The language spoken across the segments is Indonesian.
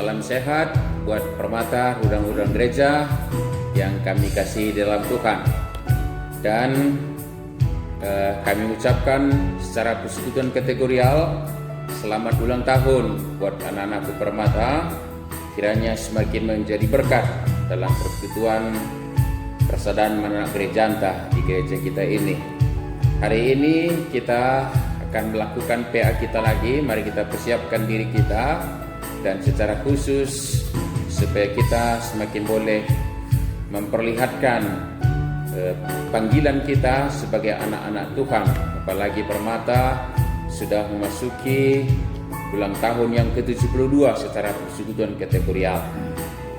salam sehat buat Permata, udang-udang gereja yang kami kasih dalam Tuhan. Dan kami ucapkan secara persekutuan kategorial selamat ulang tahun buat anak-anakku Permata. Kiranya semakin menjadi berkat dalam persekutuan persaudaraan anak gereja Antah di gereja kita ini. Hari ini kita akan melakukan PA kita lagi. Mari kita persiapkan diri kita, dan secara khusus supaya kita semakin boleh memperlihatkan panggilan kita sebagai anak-anak Tuhan. Apalagi Permata sudah memasuki ulang tahun yang ke-72 secara persekutuan kategorial.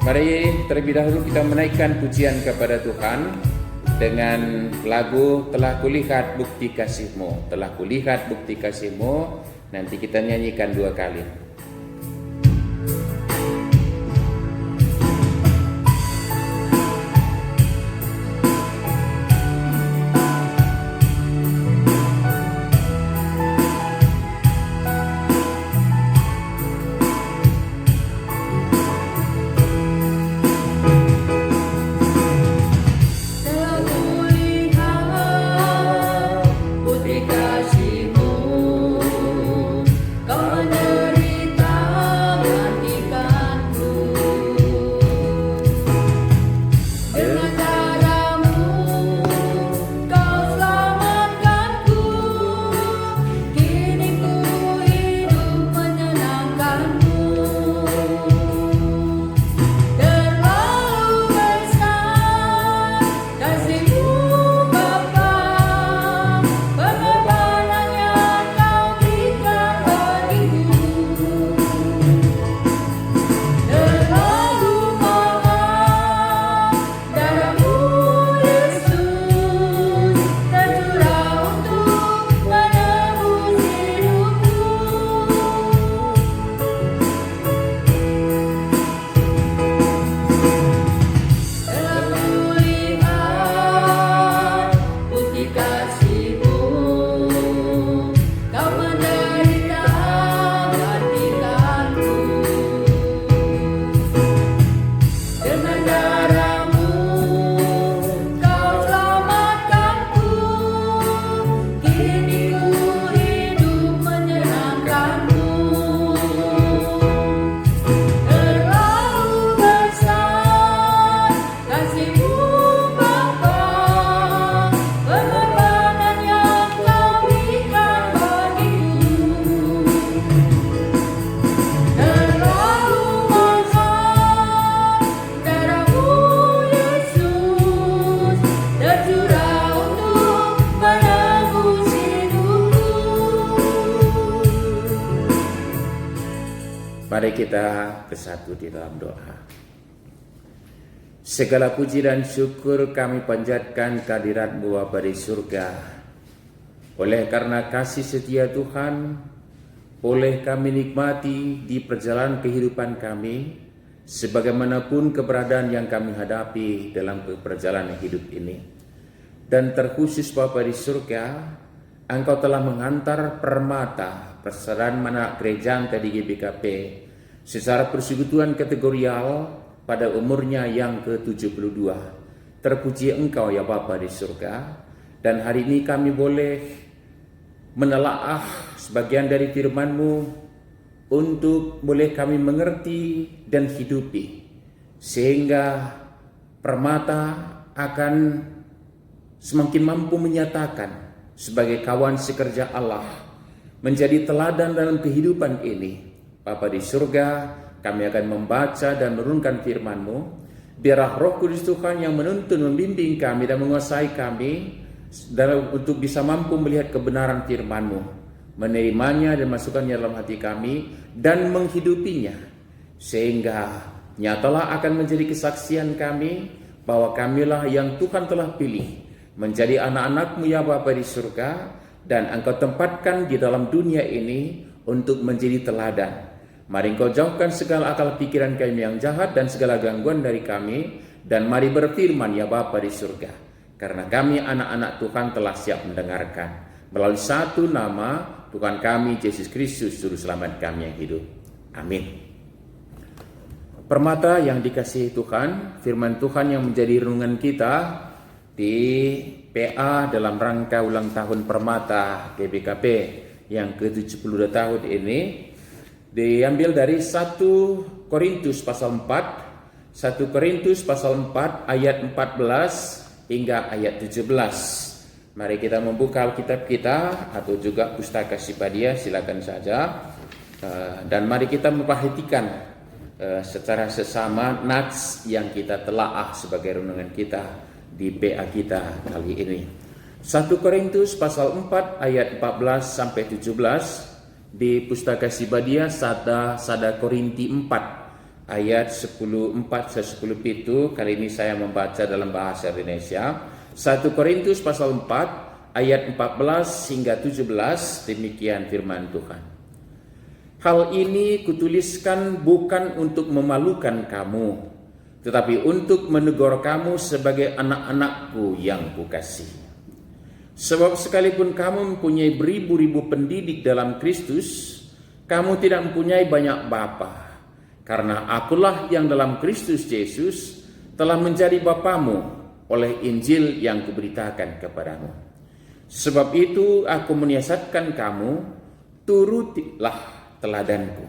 Mari terlebih dahulu kita menaikkan pujian kepada Tuhan dengan lagu Telah Kulihat Bukti Kasih-Mu. Telah kulihat bukti kasih-Mu. Nanti kita nyanyikan 2 kali. Mari kita bersatu di dalam doa. Segala puji dan syukur kami panjatkan kehadirat-Mu Bapa di surga. Oleh karena kasih setia Tuhan, boleh kami nikmati di perjalanan kehidupan kami, sebagaimanapun keberadaan yang kami hadapi dalam perjalanan hidup ini. Dan terkhusus Bapa di surga, Engkau telah menghantar Permata, persaudaraan anak gereja Antah di GBKP, secara persekutuan kategorial pada umurnya yang ke-72. Terpuji Engkau ya Bapa di surga. Dan hari ini kami boleh menelaah sebagian dari firman-Mu untuk boleh kami mengerti dan hidupi, sehingga Permata akan semakin mampu menyatakan sebagai kawan sekerja Allah, menjadi teladan dalam kehidupan ini. Bapa di surga, kami akan membaca dan menurunkan firman-Mu. Biarlah Roh Kudus Tuhan yang menuntun, membimbing kami dan menguasai kami untuk bisa mampu melihat kebenaran firman-Mu, menerimanya dan masukkannya dalam hati kami dan menghidupinya, sehingga nyatalah akan menjadi kesaksian kami bahwa kamilah yang Tuhan telah pilih menjadi anak-anak-Mu ya Bapa di surga, dan Engkau tempatkan di dalam dunia ini untuk menjadi teladan. Mari Engkau jauhkan segala akal pikiran kami yang jahat dan segala gangguan dari kami, dan mari berfirman ya Bapa di surga, karena kami anak-anak Tuhan telah siap mendengarkan. Melalui satu nama Tuhan kami, Yesus Kristus, Juru Selamat kami yang hidup. Amin. Permata yang dikasihi Tuhan, firman Tuhan yang menjadi renungan kita di PA dalam rangka ulang tahun Permata GBKP yang ke-72 tahun ini diambil dari 1 Korintus pasal 4, 1 Korintus pasal 4 ayat 14 hingga ayat 17. Mari kita membuka Alkitab kita atau juga Pustaka Sipadia, silakan saja. Dan mari kita memperhatikan secara sesama nats yang kita telaah sebagai renungan kita di PA kita kali ini. 1 Korintus pasal 4 ayat 14 sampai 17 di Pustaka Sipadia Sada Korinti 4 ayat 10:4 10 kali ini saya membaca dalam bahasa Indonesia. 1 Korintus pasal 4 ayat 14 hingga 17, demikian firman Tuhan. Hal ini kutuliskan bukan untuk memalukan kamu, tetapi untuk menegur kamu sebagai anak-anakku yang kukasihi. Sebab sekalipun kamu mempunyai beribu-ribu pendidik dalam Kristus, kamu tidak mempunyai banyak bapa, karena akulah yang dalam Kristus Yesus telah menjadi bapamu oleh Injil yang kuberitakan kepadamu. Sebab itu aku menyiasatkan kamu, turutilah teladanku.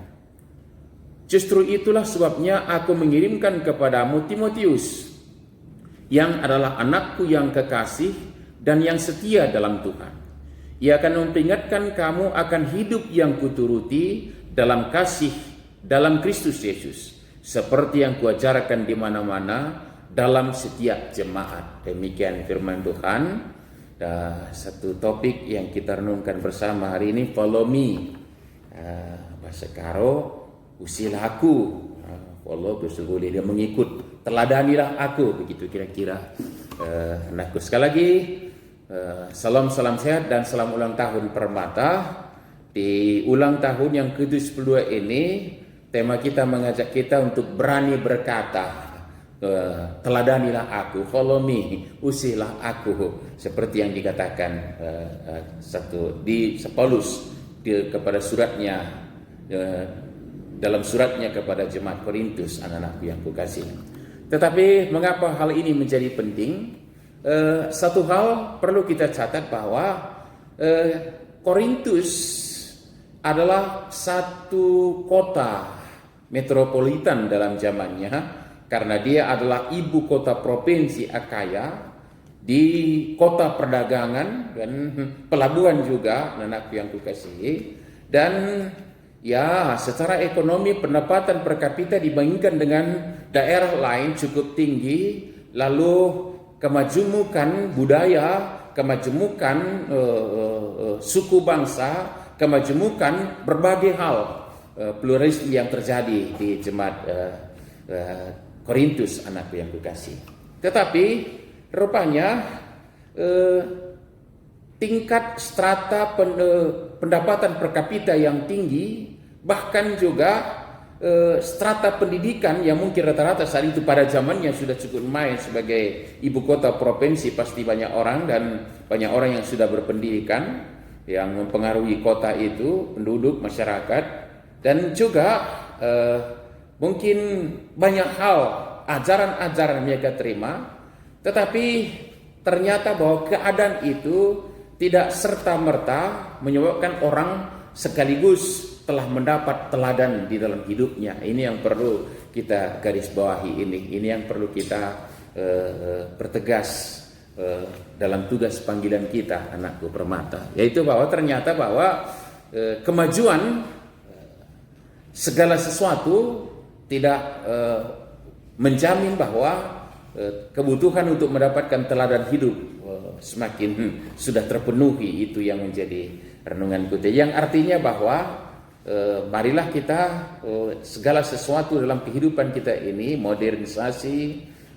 Justru itulah sebabnya aku mengirimkan kepadamu Timotius, yang adalah anakku yang kekasih dan yang setia dalam Tuhan. Ia akan memperingatkan kamu akan hidup yang kuturuti dalam kasih dalam Kristus Yesus, seperti yang kuajarkan di mana-mana dalam setiap jemaat. Demikian firman Tuhan. Satu topik yang kita renungkan bersama hari ini, follow me. Bahasa Karo, usilah aku. Follow boleh dia mengikut, teladanilah aku, begitu kira-kira. Anakku, sekali lagi salam sehat dan salam ulang tahun Permata. Di ulang tahun yang ke-72 ini, tema kita mengajak kita untuk berani berkata, teladanilah aku, follow me, usilah aku, seperti yang dikatakan di Paulus kepada suratnya, dalam suratnya kepada jemaat Korintus, anak-anakku yang kukasihi. Tetapi mengapa hal ini menjadi penting? Satu hal perlu kita catat bahwa Korintus adalah satu kota metropolitan dalam zamannya, karena dia adalah ibu kota provinsi Akaya, di kota perdagangan dan pelabuhan juga, anakku yang kukasihi. Dan ya, secara ekonomi pendapatan per kapita dibandingkan dengan daerah lain cukup tinggi. Lalu kemajemukan budaya, kemajemukan suku bangsa, kemajemukan berbagai hal, pluralisme yang terjadi di jemaat Korintus, anakku yang kukasihi. Tetapi rupanya tingkat strata pendapatan per kapita yang tinggi, bahkan juga strata pendidikan yang mungkin rata-rata saat itu pada zamannya sudah cukup lumayan sebagai ibu kota provinsi, pasti banyak orang dan banyak orang yang sudah berpendidikan yang mempengaruhi kota itu, penduduk, masyarakat, dan juga mungkin banyak hal ajaran-ajaran mereka terima. Tetapi ternyata bahwa keadaan itu tidak serta-merta menyebabkan orang sekaligus telah mendapat teladan di dalam hidupnya. Ini yang perlu kita garis bawahi ini. Ini yang perlu kita pertegas dalam tugas panggilan kita, anakku Permata. Yaitu bahwa ternyata bahwa kemajuan segala sesuatu tidak menjamin bahwa kebutuhan untuk mendapatkan teladan hidup semakin sudah terpenuhi. Itu yang menjadi renungan kita, yang artinya bahwa marilah kita segala sesuatu dalam kehidupan kita ini, modernisasi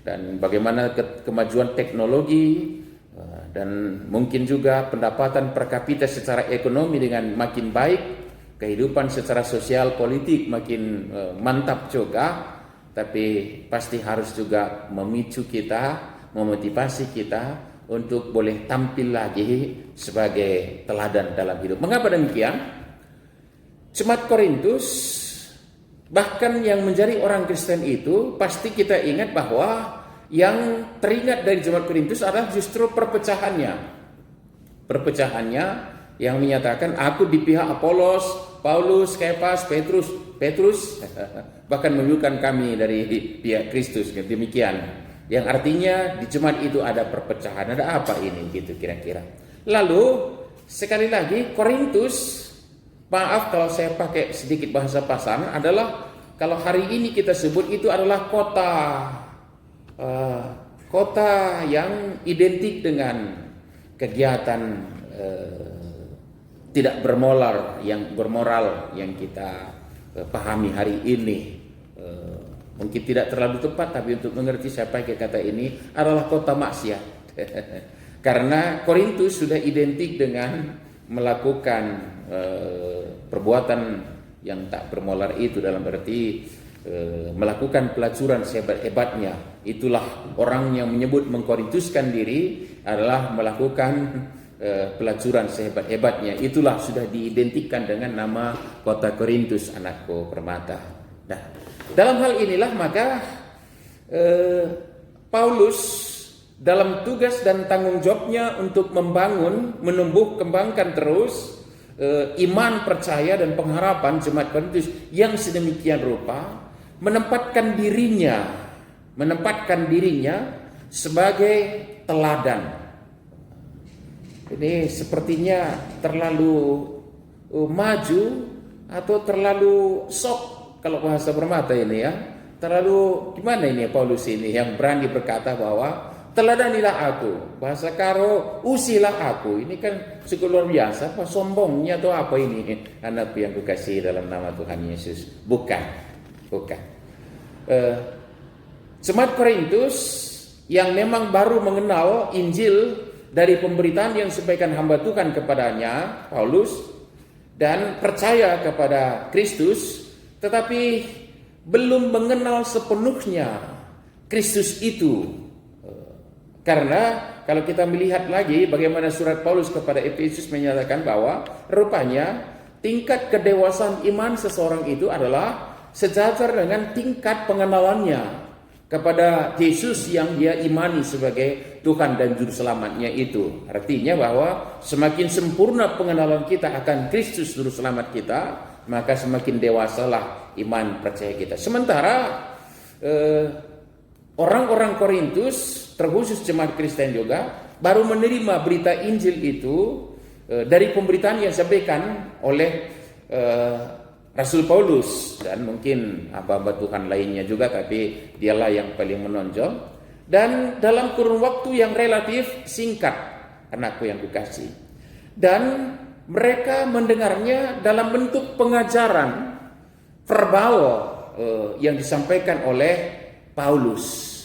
dan bagaimana kemajuan teknologi dan mungkin juga pendapatan per kapita secara ekonomi dengan makin baik, kehidupan secara sosial politik makin mantap juga. Tapi pasti harus juga memicu kita, memotivasi kita untuk boleh tampil lagi sebagai teladan dalam hidup. Mengapa demikian? Jemaat Korintus Bahkan yang menjadi orang Kristen itu pasti kita ingat bahwa yang teringat dari jemaat Korintus adalah justru perpecahannya. Perpecahannya yang menyatakan aku di pihak Apolos, Paulus, Kefas, Petrus bahkan menunjukkan kami dari pihak Kristus. Demikian. Yang artinya di jemaat itu ada perpecahan. Ada apa ini gitu kira-kira. Lalu sekali lagi Korintus, maaf kalau saya pakai sedikit bahasa pasaran, adalah kalau hari ini kita sebut itu adalah kota yang identik dengan kegiatan tidak bermoral yang kita pahami hari ini. Mungkin tidak terlalu tepat, tapi untuk mengerti saya pakai kata ini adalah kota maksiat. Karena Korintus sudah identik dengan melakukan perbuatan yang tak bermoral itu, dalam arti melakukan pelacuran sehebat-hebatnya. Itulah orang yang menyebut mengkorintuskan diri adalah melakukan pelacuran sehebat-hebatnya. Itulah sudah diidentikan dengan nama kota Korintus, anakku permata. Nah, dalam hal inilah maka Paulus dalam tugas dan tanggung jawabnya untuk membangun, menumbuh, kembangkan terus iman, percaya dan pengharapan jemaat Korintus yang sedemikian rupa, menempatkan dirinya sebagai teladan. Ini sepertinya terlalu maju atau terlalu sok kalau bahasa permata ini ya. Terlalu gimana ini Paulus ini yang berani berkata bahwa teladanilah aku, bahasa Karo, usilah aku. Ini kan cukup luar biasa, apa sombongnya atau apa ini? Anak yang kukasihi dalam nama Tuhan Yesus. Bukan. Jemaat Korintus yang memang baru mengenal Injil dari pemberitaan yang disampaikan hamba Tuhan kepadanya, Paulus, dan percaya kepada Kristus, tetapi belum mengenal sepenuhnya Kristus itu. Karena kalau kita melihat lagi bagaimana surat Paulus kepada Efesus menyatakan bahwa rupanya tingkat kedewasaan iman seseorang itu adalah sejajar dengan tingkat pengenalannya kepada Yesus yang dia imani sebagai Tuhan dan Juru Selamatnya itu. Artinya bahwa semakin sempurna pengenalan kita akan Kristus Juru Selamat kita, maka semakin dewasalah iman percaya kita. Sementara orang-orang Korintus, terkhusus jemaat Kristen juga, baru menerima berita Injil itu dari pemberitaan yang disampaikan oleh Rasul Paulus dan mungkin hamba-hamba Tuhan lainnya juga, tapi dialah yang paling menonjol. Dan dalam kurun waktu yang relatif singkat, anakku yang kukasih. Dan mereka mendengarnya dalam bentuk pengajaran verbal yang disampaikan oleh Paulus.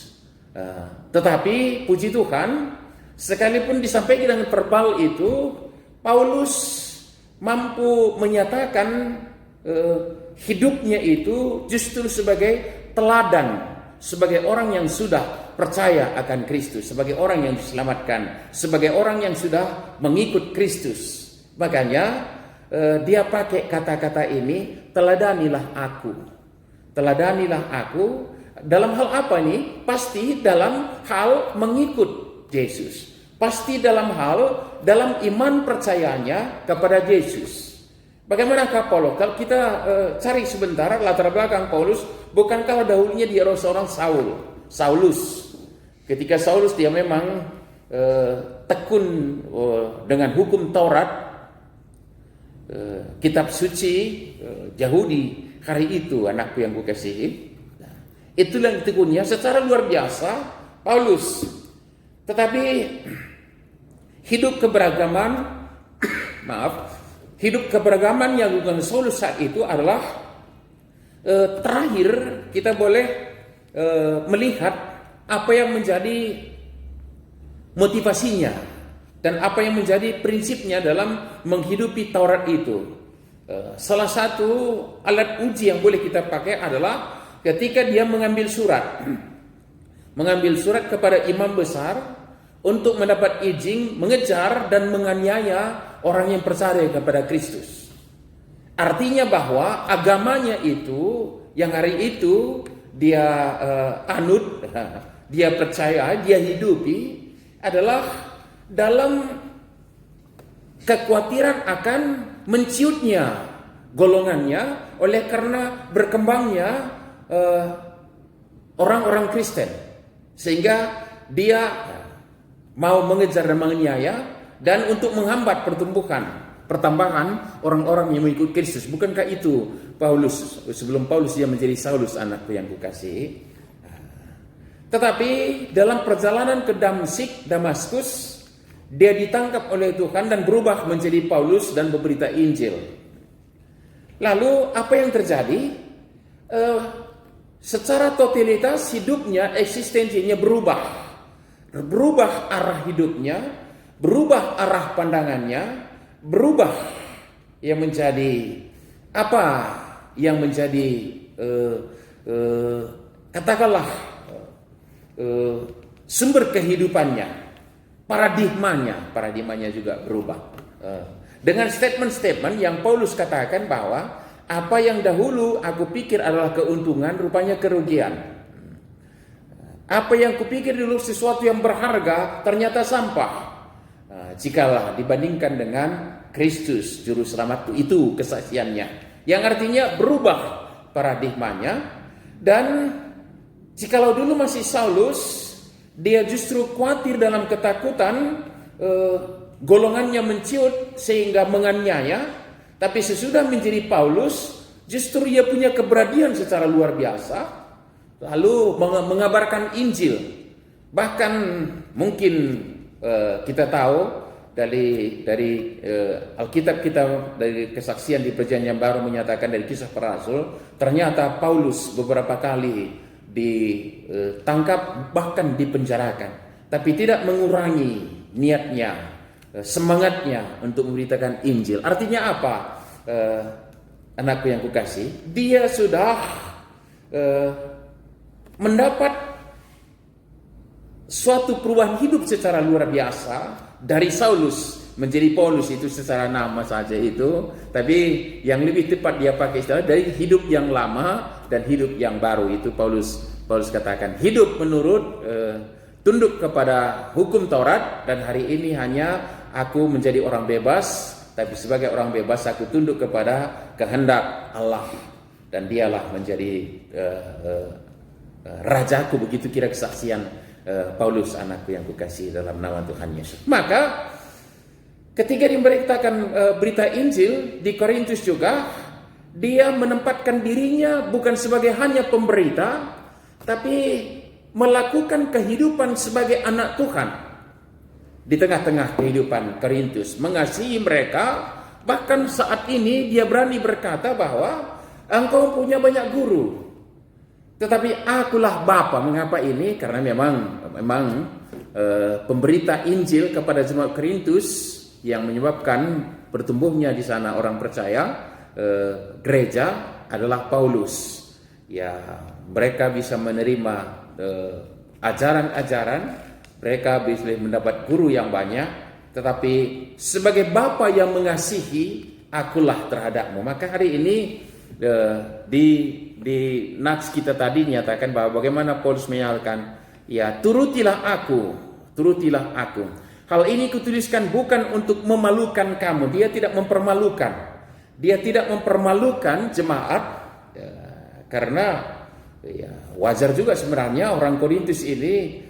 Tetapi puji Tuhan, sekalipun disampaikan dengan verbal itu, Paulus mampu menyatakan hidupnya itu justru sebagai teladan, sebagai orang yang sudah percaya akan Kristus, sebagai orang yang diselamatkan, sebagai orang yang sudah mengikut Kristus. Makanya dia pakai kata-kata ini, teladanilah aku. Teladanilah aku. Dalam hal apa ini? Pasti dalam hal mengikut Yesus. Pasti dalam iman percayanya kepada Yesus. Bagaimanakah Paulus? Kalau kita cari sebentar latar belakang Paulus, bukankah dahulunya dia seorang Saulus. Ketika Saulus dia memang tekun dengan hukum Taurat, kitab suci Yahudi hari itu, anakku yang kukasihi. Itulah yang tekunnya secara luar biasa Paulus. Tetapi hidup keberagaman yang dilakukan Saulus saat itu adalah terakhir kita boleh melihat apa yang menjadi motivasinya dan apa yang menjadi prinsipnya dalam menghidupi Taurat itu. Salah satu alat uji yang boleh kita pakai adalah ketika dia mengambil surat kepada imam besar untuk mendapat izin mengejar dan menganiaya orang yang percaya kepada Kristus. Artinya bahwa agamanya itu yang hari itu dia anut, dia percaya, dia hidupi adalah dalam kekhawatiran akan menciutnya golongannya oleh karena berkembangnya orang-orang Kristen, sehingga dia mau mengejar dan menganiaya dan untuk menghambat pertambahan orang-orang yang mengikut Kristus. Bukankah itu Paulus, sebelum Paulus dia menjadi Saulus, anakku yang kukasihi? Tetapi dalam perjalanan ke Damaskus, dia ditangkap oleh Tuhan dan berubah menjadi Paulus dan berberita Injil. Lalu apa yang terjadi? Secara totalitas hidupnya, eksistensinya berubah. Berubah arah hidupnya, berubah arah pandangannya, berubah yang menjadi apa yang menjadi katakanlah sumber kehidupannya, paradigmanya juga berubah. Dengan statement-statement yang Paulus katakan bahwa apa yang dahulu aku pikir adalah keuntungan, rupanya kerugian. Apa yang kupikir dulu sesuatu yang berharga, ternyata sampah. Jikalah dibandingkan dengan Kristus, Juru Selamatku, itu kesaksiannya. Yang artinya berubah paradigmanya. Dan jikalau dulu masih Saulus, dia justru khawatir dalam ketakutan, golongannya menciut sehingga menganiaya. Tapi sesudah menjadi Paulus, justru ia punya keberanian secara luar biasa, lalu mengabarkan Injil. Bahkan mungkin kita tahu dari Alkitab kita, dari kesaksian di Perjanjian Baru menyatakan dari Kisah Para Rasul, ternyata Paulus beberapa kali ditangkap bahkan dipenjarakan, tapi tidak mengurangi niatnya, semangatnya untuk memberitakan Injil. Artinya apa? Anakku yang kukasih, dia sudah mendapat suatu perubahan hidup secara luar biasa. Dari Saulus menjadi Paulus itu secara nama saja itu, tapi yang lebih tepat dia pakai istilah dari hidup yang lama dan hidup yang baru. Itu Paulus katakan hidup menurut tunduk kepada hukum Taurat, dan hari ini hanya aku menjadi orang bebas, tapi sebagai orang bebas aku tunduk kepada kehendak Allah, dan dialah menjadi rajaku. Begitu kira kesaksian Paulus, anakku yang kukasihi dalam nama Tuhan Yesus. Maka ketika diberitakan berita Injil di Korintus juga, dia menempatkan dirinya bukan sebagai hanya pemberita, tapi melakukan kehidupan sebagai anak Tuhan di tengah-tengah kehidupan Korintus, mengasihi mereka. Bahkan saat ini dia berani berkata bahwa engkau punya banyak guru, tetapi akulah Bapa. Mengapa ini? Karena memang pemberita Injil kepada jemaat Korintus yang menyebabkan bertumbuhnya di sana orang percaya, gereja, adalah Paulus. Ya, mereka bisa menerima ajaran-ajaran, mereka bisa mendapat guru yang banyak, tetapi sebagai Bapa yang mengasihi, akulah terhadapmu. Maka hari ini di nats kita tadi nyatakan bahwa bagaimana Paulus menyatakan, ya turutilah aku. Hal ini kutuliskan bukan untuk memalukan kamu. Dia tidak mempermalukan jemaat, karena ya, wajar juga sebenarnya orang Korintus ini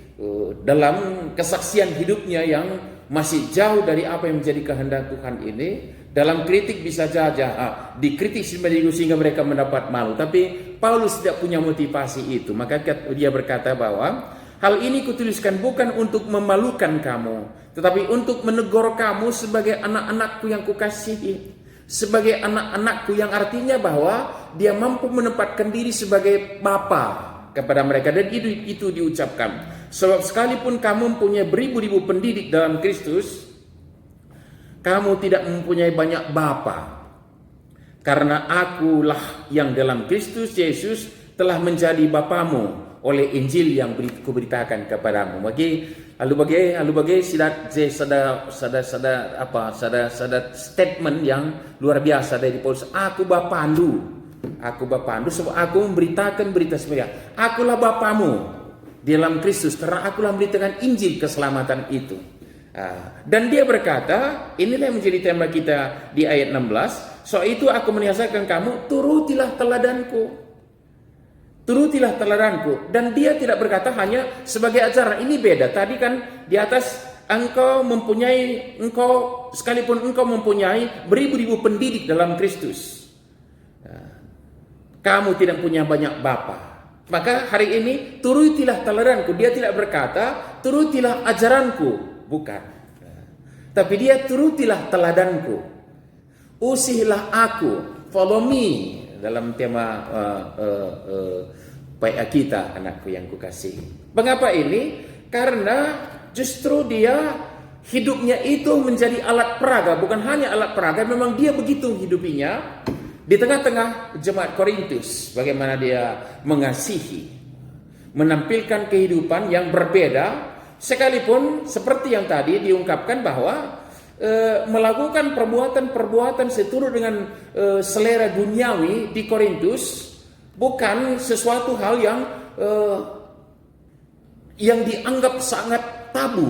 dalam kesaksian hidupnya yang masih jauh dari apa yang menjadi kehendak Tuhan ini. Dalam kritik bisa saja dikritik sehingga mereka mendapat malu. Tapi Paulus tidak punya motivasi itu. Maka dia berkata bahwa hal ini kutuliskan bukan untuk memalukan kamu, tetapi untuk menegur kamu sebagai anak-anakku yang kukasihi. Sebagai anak-anakku, yang artinya bahwa dia mampu menempatkan diri sebagai bapa kepada mereka. Dan itu diucapkan. Sebab sekalipun kamu mempunyai beribu-ribu pendidik dalam Kristus, kamu tidak mempunyai banyak bapa, karena akulah yang dalam Kristus Yesus telah menjadi bapamu oleh Injil yang kuberitakan kepadamu. Lalu bagi sada statement yang luar biasa dari Paulus. Aku bapandu, Aku Bapamu, sebab aku memberitakan berita sebenarnya. Akulah Bapamu di dalam Kristus, karena akulah memberitakan Injil keselamatan itu. Dan dia berkata, inilah yang menjadi tema kita di ayat 16. So itu aku menasihatkan kamu, turutilah teladanku. Turutilah teladanku. Dan dia tidak berkata hanya sebagai ajaran. Ini beda. Tadi kan di atas sekalipun engkau mempunyai beribu-ribu pendidik dalam Kristus, kamu tidak punya banyak bapa. Maka hari ini turutilah teladanku. Dia tidak berkata turutilah ajaranku. Bukan. Tapi dia turutilah teladanku. Usihilah aku. Follow me. Dalam tema baik kita, anakku yang kukasihi. Mengapa ini? Karena justru dia hidupnya itu menjadi alat peraga. Bukan hanya alat peraga, memang dia begitu hidupinya. Di tengah-tengah jemaat Korintus, bagaimana dia mengasihi. Menampilkan kehidupan yang berbeda. Sekalipun seperti yang tadi diungkapkan bahwa melakukan perbuatan-perbuatan seturut dengan selera duniawi di Korintus bukan sesuatu hal yang dianggap sangat tabu,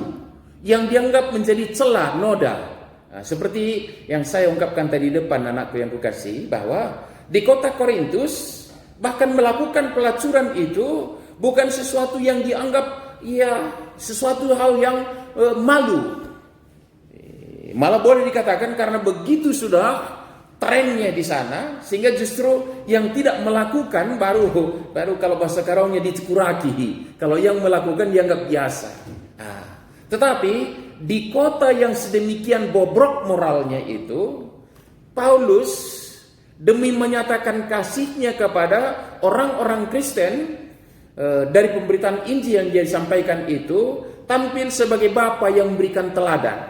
yang dianggap menjadi celah, noda. Seperti yang saya ungkapkan tadi depan, anakku yang kukasih, bahwa di kota Korintus bahkan melakukan pelacuran itu bukan sesuatu yang dianggap sesuatu hal yang malu. Malah boleh dikatakan karena begitu sudah trennya di sana, sehingga justru yang tidak melakukan baru kalau bahasa Karaunya dikuraki. Kalau yang melakukan dianggap biasa. Tetapi di kota yang sedemikian bobrok moralnya itu, Paulus demi menyatakan kasihnya kepada orang-orang Kristen, dari pemberitaan Injil yang dia sampaikan itu tampil sebagai bapa yang memberikan teladan,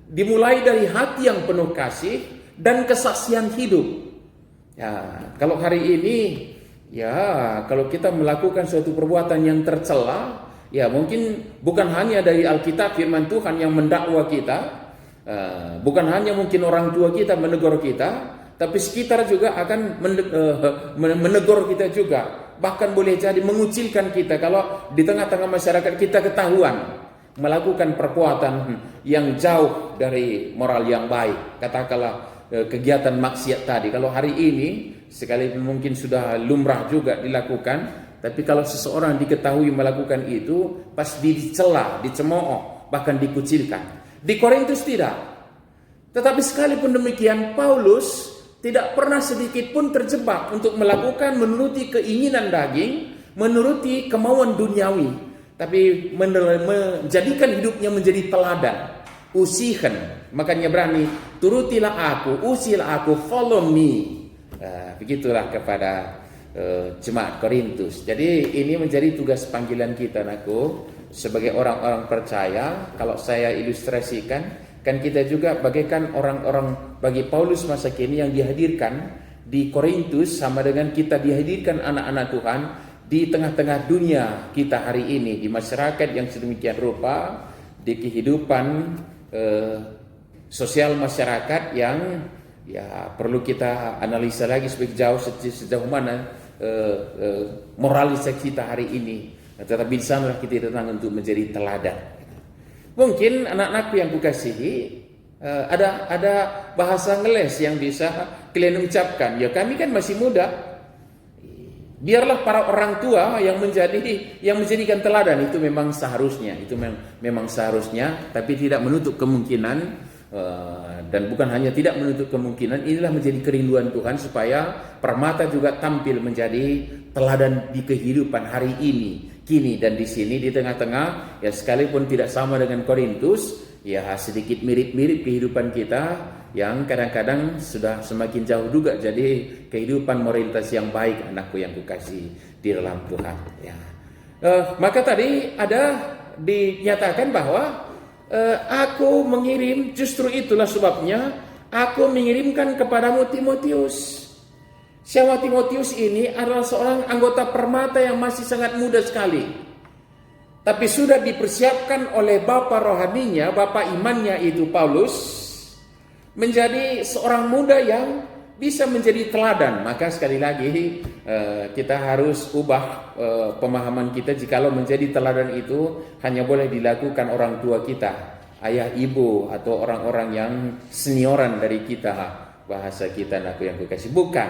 dimulai dari hati yang penuh kasih dan kesaksian hidup. Kalau hari ini kalau kita melakukan suatu perbuatan yang tercela, mungkin bukan hanya dari Alkitab firman Tuhan yang mendakwa kita, bukan hanya mungkin orang tua kita menegur kita, tapi sekitar juga akan menegur kita juga. Bahkan boleh jadi mengucilkan kita kalau di tengah-tengah masyarakat kita ketahuan melakukan perbuatan yang jauh dari moral yang baik. Katakanlah kegiatan maksiat tadi. Kalau hari ini sekalipun mungkin sudah lumrah juga dilakukan, tapi kalau seseorang diketahui melakukan itu pasti dicela, dicemooh, bahkan dikucilkan. Di Korintus tidak. Tetapi sekalipun demikian, Paulus tidak pernah sedikit pun terjebak untuk melakukan menuruti keinginan daging, menuruti kemauan duniawi, tapi menjadikan hidupnya menjadi teladan. Usihan, makanya berani, turutilah aku, usilah aku, follow me. Begitulah kepada jemaat Korintus. Jadi ini menjadi tugas panggilan kita, anakku, sebagai orang-orang percaya. Kalau saya ilustrasikan, kan kita juga bagaikan orang-orang bagi Paulus masa kini yang dihadirkan di Korintus, sama dengan kita dihadirkan anak-anak Tuhan di tengah-tengah dunia kita hari ini, di masyarakat yang sedemikian rupa, di kehidupan sosial masyarakat yang perlu kita analisa lagi sejauh mana moralitas kita hari ini. Tetapi di sanalah kita datang untuk menjadi teladan. Mungkin anak-anakku yang kukasihi, ada bahasa ngeles yang bisa kalian ucapkan. Kami kan masih muda. Biarlah para orang tua yang menjadikan teladan. Itu memang seharusnya. Memang seharusnya, tapi tidak menutup kemungkinan, dan bukan hanya tidak menutup kemungkinan, inilah menjadi kerinduan Tuhan supaya permata juga tampil menjadi teladan di kehidupan hari ini, kini dan di sini, di tengah-tengah, sekalipun tidak sama dengan Korintus, sedikit mirip-mirip kehidupan kita yang kadang-kadang sudah semakin jauh juga jadi kehidupan moralitas yang baik, anakku yang kukasih di dalam Tuhan. Maka tadi ada dinyatakan bahwa aku mengirim, justru itulah sebabnya aku mengirimkan kepadamu Timotius. Siapa Timotius ini? Adalah seorang anggota permata yang masih sangat muda sekali, tapi sudah dipersiapkan oleh bapa rohaninya, bapa imannya itu Paulus, menjadi seorang muda yang bisa menjadi teladan. Maka sekali lagi kita harus ubah pemahaman kita, jikalau menjadi teladan itu hanya boleh dilakukan orang tua kita, ayah ibu, atau orang-orang yang senioran dari kita, bahasa kita anakku yang kukasih. Bukan.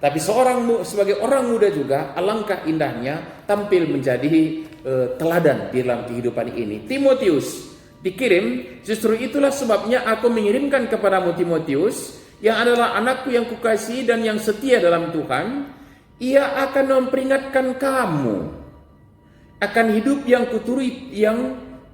Tapi sebagai orang muda juga alangkah indahnya tampil menjadi teladan di dalam kehidupan ini. Timotius dikirim, justru itulah sebabnya aku mengirimkan kepadamu Timotius, yang adalah anakku yang kukasihi dan yang setia dalam Tuhan. Ia akan memperingatkan kamu akan hidup yang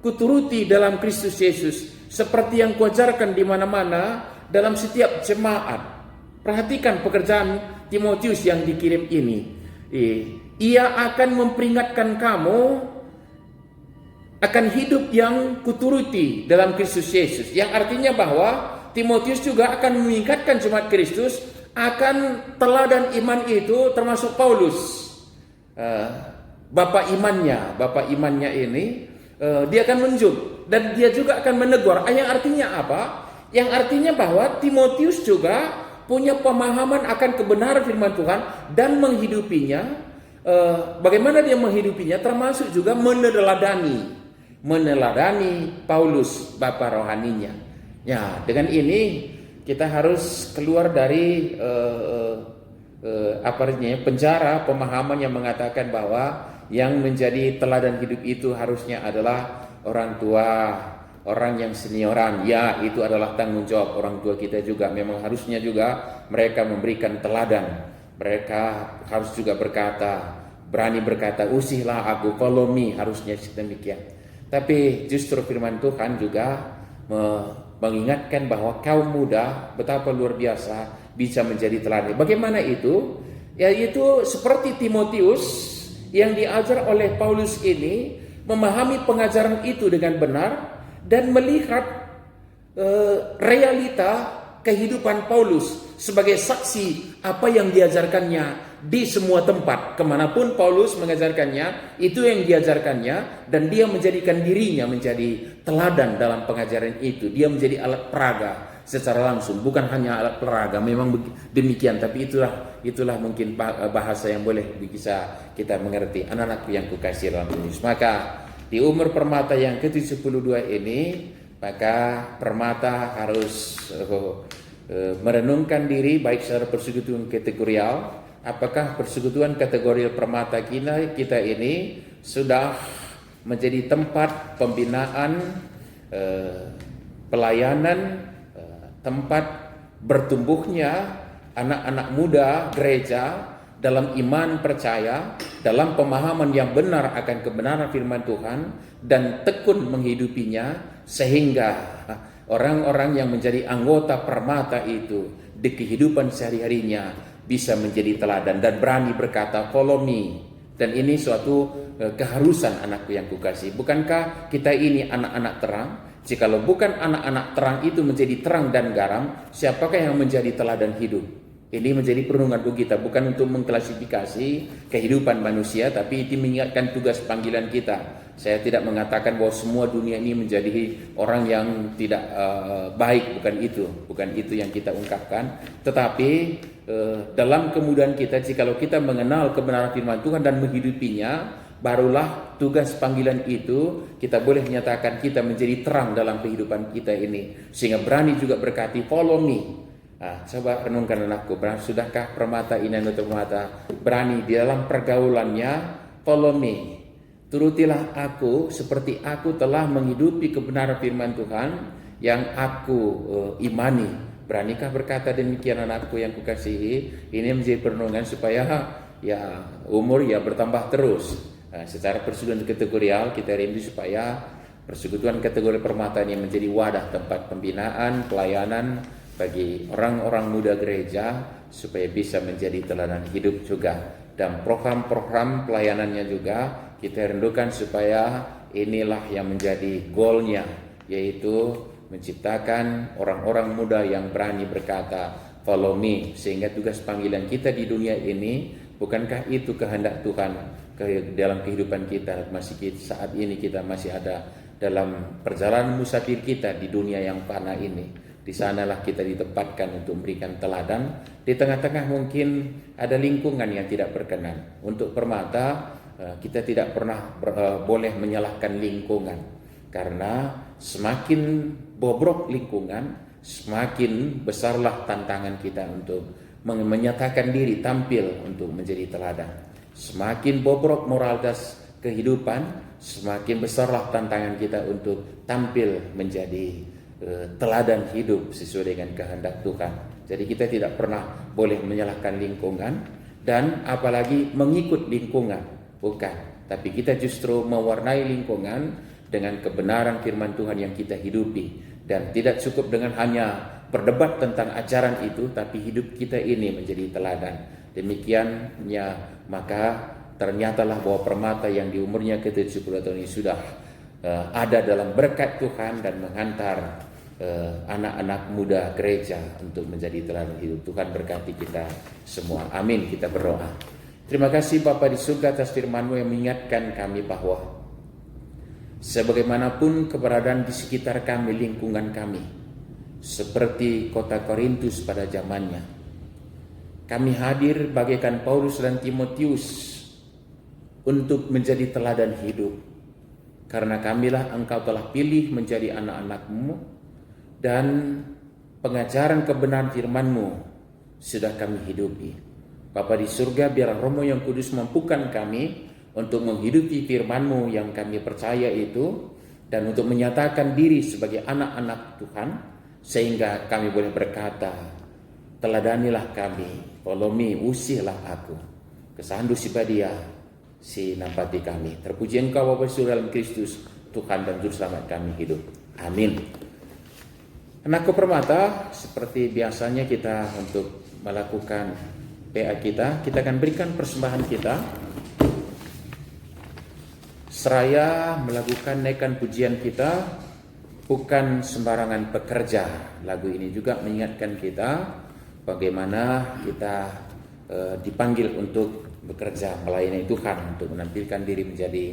kuturuti dalam Kristus Yesus, seperti yang kuajarkan di mana-mana dalam setiap jemaat. Perhatikan pekerjaan Timotius yang dikirim ini. Ia akan memperingatkan kamu akan hidup yang kuturuti dalam Kristus Yesus, yang artinya bahwa Timotius juga akan mengingatkan jemaat Kristus akan teladan iman itu, termasuk Paulus, bapak imannya ini. Dia akan menunjuk dan dia juga akan menegur. Yang artinya apa? Yang artinya bahwa Timotius juga punya pemahaman akan kebenaran firman Tuhan dan menghidupinya. Bagaimana dia menghidupinya? Termasuk juga meneladani Paulus, bapa rohaninya. Ya, dengan ini kita harus keluar dari penjara pemahaman yang mengatakan bahwa yang menjadi teladan hidup itu harusnya adalah orang tua, orang yang senioran. Ya, itu adalah tanggung jawab orang tua kita juga. Memang harusnya juga mereka memberikan teladan. Mereka harus juga berani berkata, "Usihlah aku, follow me," harusnya demikian. Tapi justru firman Tuhan juga mengingatkan bahwa kaum muda betapa luar biasa bisa menjadi teladan. Bagaimana itu? Yaitu seperti Timotius yang diajar oleh Paulus ini, memahami pengajaran itu dengan benar dan melihat realita kehidupan Paulus sebagai saksi apa yang diajarkannya di semua tempat. Kemanapun Paulus mengajarkannya, itu yang diajarkannya, dan dia menjadikan dirinya menjadi teladan dalam pengajaran itu. Dia menjadi alat peraga secara langsung, bukan hanya alat peraga, memang demikian, tapi itulah mungkin bahasa yang boleh bisa kita mengerti. Anak-anakku yang kukasih dalam Yesus, maka di umur permata yang ke-72 ini, maka permata harus merenungkan diri baik secara persekutuan kategorial. Apakah persekutuan kategorial permata kita ini sudah menjadi tempat pembinaan, pelayanan, tempat bertumbuhnya anak-anak muda gereja dalam iman percaya, dalam pemahaman yang benar akan kebenaran firman Tuhan, dan tekun menghidupinya, sehingga orang-orang yang menjadi anggota permata itu di kehidupan sehari-harinya bisa menjadi teladan dan berani berkata, "Follow me." Dan ini suatu keharusan anakku yang kukasih. Bukankah kita ini anak-anak terang? Jikalau bukan anak-anak terang itu menjadi terang dan garam, siapakah yang menjadi teladan hidup? Ini menjadi perenungan kita, bukan untuk mengklasifikasi kehidupan manusia, tapi itu mengingatkan tugas panggilan kita. Saya tidak mengatakan bahwa semua dunia ini menjadi orang yang tidak baik, bukan itu yang kita ungkapkan. Tetapi dalam kemudahan kita, jikalau kita mengenal kebenaran firman Tuhan dan menghidupinya, barulah tugas panggilan itu kita boleh menyatakan kita menjadi terang dalam kehidupan kita ini, sehingga berani juga berkati, "Follow me." Coba renungkan anakku, sudahkah permata ini untuk permata berani di dalam pergaulannya, "Follow me." Turutilah aku seperti aku telah menghidupi kebenaran firman Tuhan yang aku imani. Beranikah berkata demikian anakku yang kukasihi? Ini menjadi perenungan supaya umur bertambah terus. Secara persekutuan kategorial kita rindu supaya persekutuan kategori permata ini menjadi wadah tempat pembinaan, pelayanan bagi orang-orang muda gereja supaya bisa menjadi teladan hidup juga. Dan program-program pelayanannya juga kita rindukan supaya inilah yang menjadi goalnya, yaitu menciptakan orang-orang muda yang berani berkata, "Follow me," sehingga tugas panggilan kita di dunia ini, bukankah itu kehendak Tuhan dalam kehidupan kita saat ini kita masih ada dalam perjalanan musafir kita di dunia yang fana ini, Di sanalah kita ditempatkan untuk memberikan teladan. Di tengah-tengah mungkin ada lingkungan yang tidak berkenan. Untuk Permata, kita tidak pernah boleh menyalahkan lingkungan. Karena semakin bobrok lingkungan, semakin besarlah tantangan kita untuk menyatakan diri tampil untuk menjadi teladan. Semakin bobrok moralitas kehidupan, semakin besarlah tantangan kita untuk tampil menjadi teladan hidup sesuai dengan kehendak Tuhan. Jadi kita tidak pernah boleh menyalahkan lingkungan dan apalagi mengikut lingkungan, bukan. Tapi kita justru mewarnai lingkungan dengan kebenaran firman Tuhan yang kita hidupi. Dan tidak cukup dengan hanya berdebat tentang ajaran itu, tapi hidup kita ini menjadi teladan. Demikiannya maka ternyatalah bahwa Permata yang di umurnya ke-70 tahun ini sudah ada dalam berkat Tuhan dan menghantar anak-anak muda gereja untuk menjadi teladan hidup. Tuhan berkati kita semua. Amin. Kita berdoa. Terima kasih Bapa di surga atas firman-Mu yang mengingatkan kami bahwa sebagaimanapun keberadaan di sekitar kami, lingkungan kami, seperti kota Korintus pada zamannya, kami hadir bagaikan Paulus dan Timotius untuk menjadi teladan hidup. Karena kamilah Engkau telah pilih menjadi anak-anak-Mu, dan pengajaran kebenaran firman-Mu sudah kami hidupi. Bapa di surga, biar Roh-Mu yang kudus mampukan kami untuk menghidupi firman-Mu yang kami percaya itu, dan untuk menyatakan diri sebagai anak-anak Tuhan, sehingga kami boleh berkata, teladanilah kami, polomi usihlah aku, kesandu si badia, si nampati kami. Terpuji Engkau Bapa surga dalam Kristus, Tuhan dan Juru Selamat kami hidup. Amin. Anakku Permata, seperti biasanya kita untuk melakukan PA kita akan berikan persembahan kita. Seraya melakukan naikan pujian kita, bukan sembarangan pekerja. Lagu ini juga mengingatkan kita bagaimana kita dipanggil untuk bekerja melayani Tuhan, untuk menampilkan diri menjadi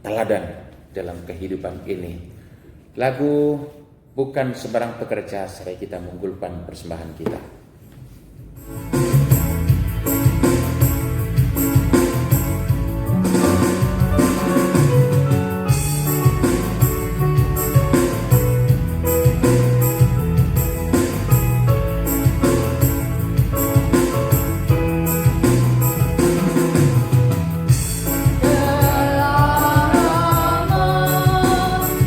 teladan dalam kehidupan ini. Lagu bukan sembarang pekerja, seraya kita menggulpan persembahan kita.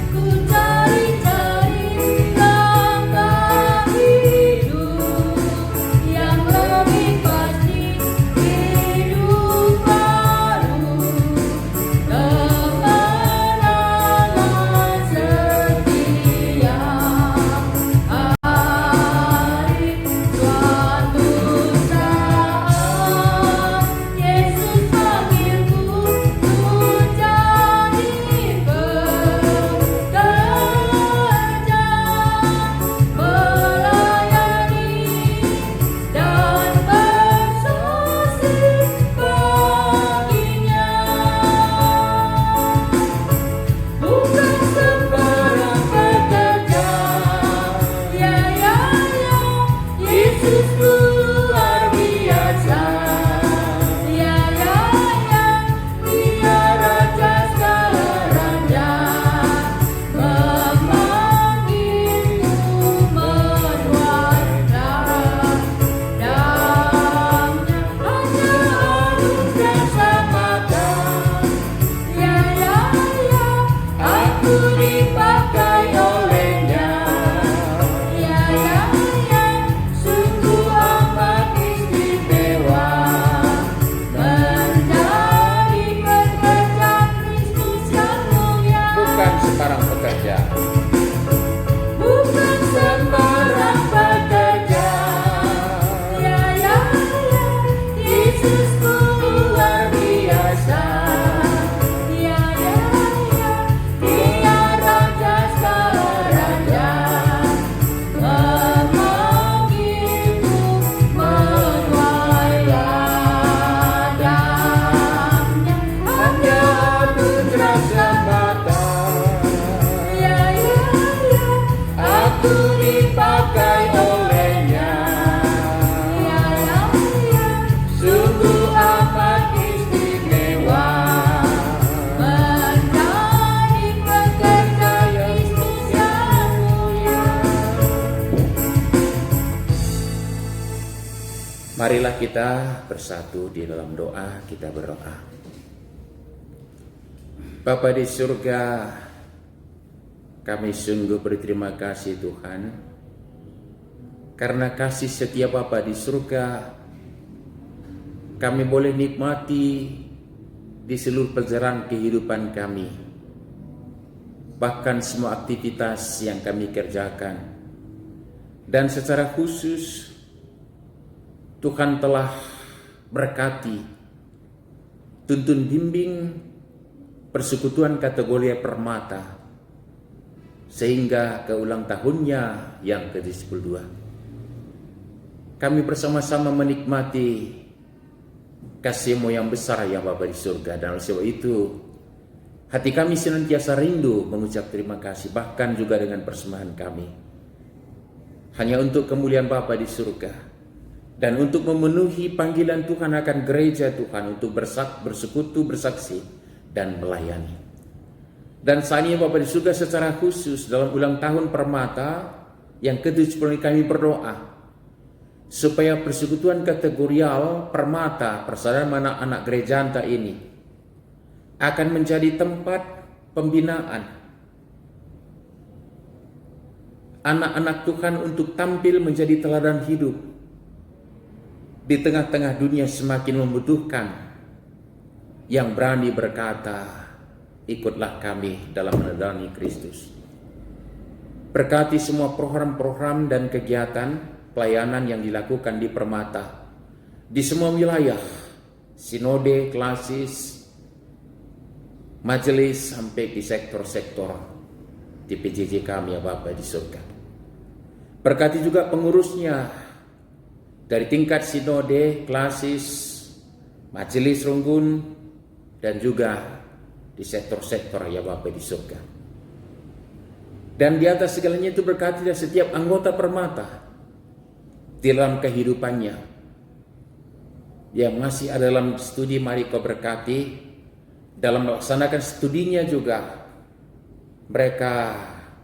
Ku cari-cari langkah hidup. Marilah kita bersatu di dalam doa, kita berdoa. Bapa di surga, kami sungguh berterima kasih Tuhan, karena kasih setia Bapa di surga, kami boleh nikmati di seluruh perjalanan kehidupan kami, bahkan semua aktivitas yang kami kerjakan. Dan secara khusus Tuhan telah berkati, tuntun bimbing persekutuan kategori Permata sehingga ke ulang tahunnya yang ke-12. Kami bersama-sama menikmati kasih-Mu yang besar ya Bapa di surga, dan oleh sebab itu hati kami senantiasa rindu mengucap terima kasih, bahkan juga dengan persembahan kami hanya untuk kemuliaan Bapa di surga dan untuk memenuhi panggilan Tuhan akan gereja Tuhan untuk bersekutu, bersaksi dan melayani. Dan saat ini Bapa di surga, secara khusus dalam ulang tahun Permata yang ke-70 kami berdoa supaya persekutuan kategorial Permata, persaudaraan anak-anak gereja Anta ini akan menjadi tempat pembinaan anak-anak Tuhan untuk tampil menjadi teladan hidup di tengah-tengah dunia semakin membutuhkan yang berani berkata, ikutlah kami dalam meneladani Kristus. Berkati semua program-program dan kegiatan pelayanan yang dilakukan di Permata di semua wilayah, sinode, klasis, majelis, sampai di sektor-sektor di PJJ kami ya Bapa di surga. Berkati juga pengurusnya dari tingkat sinode, klasis, majelis runggun, dan juga di sektor-sektor ya Bapa di surga. Dan di atas segalanya itu berkati dari setiap anggota Permata di dalam kehidupannya yang masih ada dalam studi, mari Kau berkati dalam melaksanakan studinya juga mereka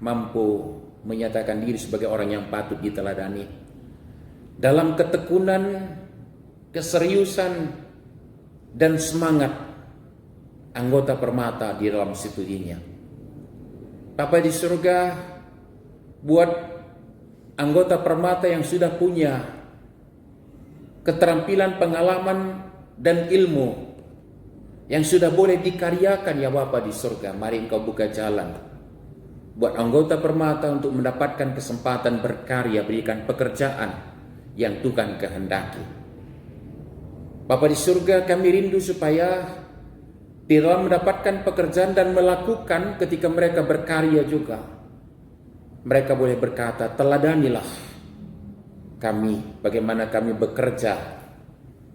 mampu menyatakan diri sebagai orang yang patut diteladani dalam ketekunan, keseriusan dan semangat anggota Permata di dalam studinya. Bapa di surga, buat anggota Permata yang sudah punya keterampilan, pengalaman, dan ilmu yang sudah boleh dikaryakan ya Bapa di surga, mari Engkau buka jalan buat anggota Permata untuk mendapatkan kesempatan berkarya, berikan pekerjaan yang Tuhan kehendaki. Bapa di surga, kami rindu supaya di dalam mendapatkan pekerjaan dan melakukan ketika mereka berkarya juga, mereka boleh berkata, teladanilah kami, bagaimana kami bekerja,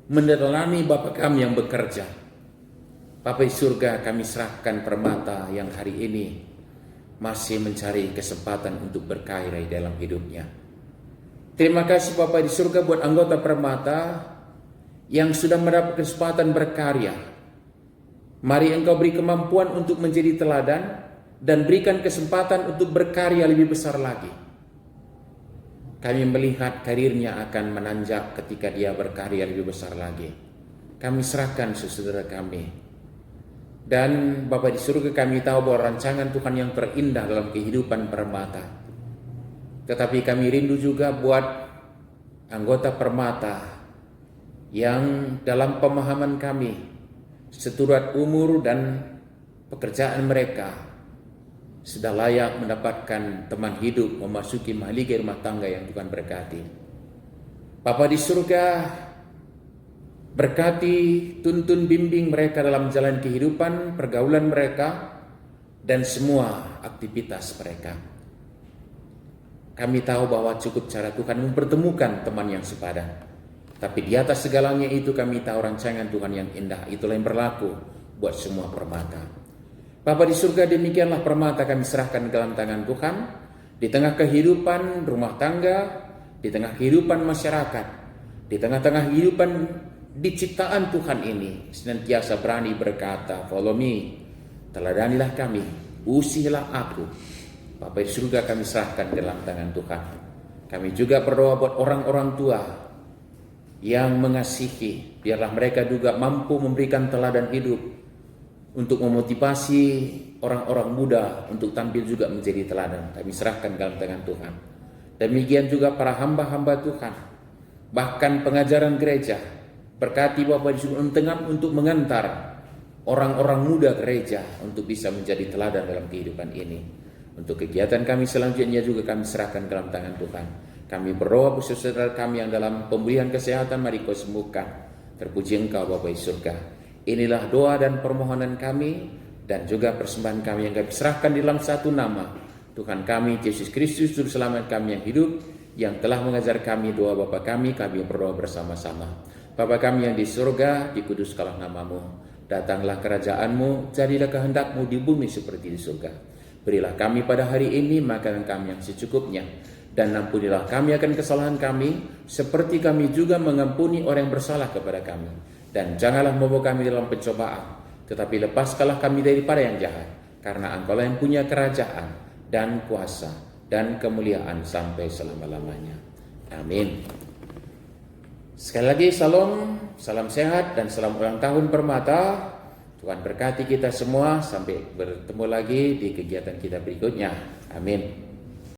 meneladani Bapa kami yang bekerja. Bapa di surga, kami serahkan Permata yang hari ini masih mencari kesempatan untuk berkarya dalam hidupnya. Terima kasih Bapa di surga buat anggota Permata yang sudah mendapat kesempatan berkarya. Mari Engkau beri kemampuan untuk menjadi teladan dan berikan kesempatan untuk berkarya lebih besar lagi. Kami melihat karirnya akan menanjak ketika dia berkarya lebih besar lagi. Kami serahkan saudara kami. Dan Bapa di surga, kami tahu bahwa rancangan Tuhan yang terindah dalam kehidupan Permata. Tetapi kami rindu juga buat anggota Permata yang dalam pemahaman kami seturut umur dan pekerjaan mereka sudah layak mendapatkan teman hidup, memasuki mahligai rumah tangga yang Tuhan berkati. Bapa di surga, berkati, tuntun bimbing mereka dalam jalan kehidupan, pergaulan mereka, dan semua aktivitas mereka. Kami tahu bahwa cukup cara Tuhan mempertemukan teman yang sepadan. Tapi di atas segalanya itu kami tahu rancangan Tuhan yang indah. Itulah yang berlaku buat semua Permata. Bapa di surga, demikianlah Permata kami serahkan ke dalam tangan Tuhan. Di tengah kehidupan rumah tangga, di tengah kehidupan masyarakat, di tengah-tengah kehidupan di ciptaan Tuhan ini, senantiasa berani berkata, follow me, teladanilah kami, usilah aku. Bapa di surga, kami serahkan ke dalam tangan Tuhan. Kami juga berdoa buat orang-orang tua yang mengasihi. Biarlah mereka juga mampu memberikan teladan hidup untuk memotivasi orang-orang muda untuk tampil juga menjadi teladan. Kami serahkan dalam tangan Tuhan. Demikian juga para hamba-hamba Tuhan, bahkan pengajaran gereja. Berkati Bapak di surga untuk mengantar orang-orang muda gereja untuk bisa menjadi teladan dalam kehidupan ini. Untuk kegiatan kami selanjutnya juga kami serahkan dalam tangan Tuhan. Kami berdoa khusus saudara kami yang dalam pemulihan kesehatan, mari Kau sembuhkan. Terpuji Engkau Bapa di surga. Inilah doa dan permohonan kami dan juga persembahan kami yang kami serahkan dalam satu nama, Tuhan kami Yesus Kristus Juru Selamat kami yang hidup, yang telah mengajar kami doa Bapa kami berdoa bersama-sama. Bapa kami yang di surga, dikuduskanlah namamu. Datanglah kerajaan-Mu, jadilah kehendak-Mu di bumi seperti di surga. Berilah kami pada hari ini makanan kami yang secukupnya, dan ampunilah kami akan kesalahan kami, seperti kami juga mengampuni orang yang bersalah kepada kami. Dan janganlah membawa kami dalam pencobaan, tetapi lepaskanlah kami daripada yang jahat, karena Engkaulah yang punya kerajaan, dan kuasa, dan kemuliaan sampai selama-lamanya. Amin. Sekali lagi salam sehat dan salam ulang tahun Permata. Tuhan berkati kita semua sampai bertemu lagi di kegiatan kita berikutnya. Amin.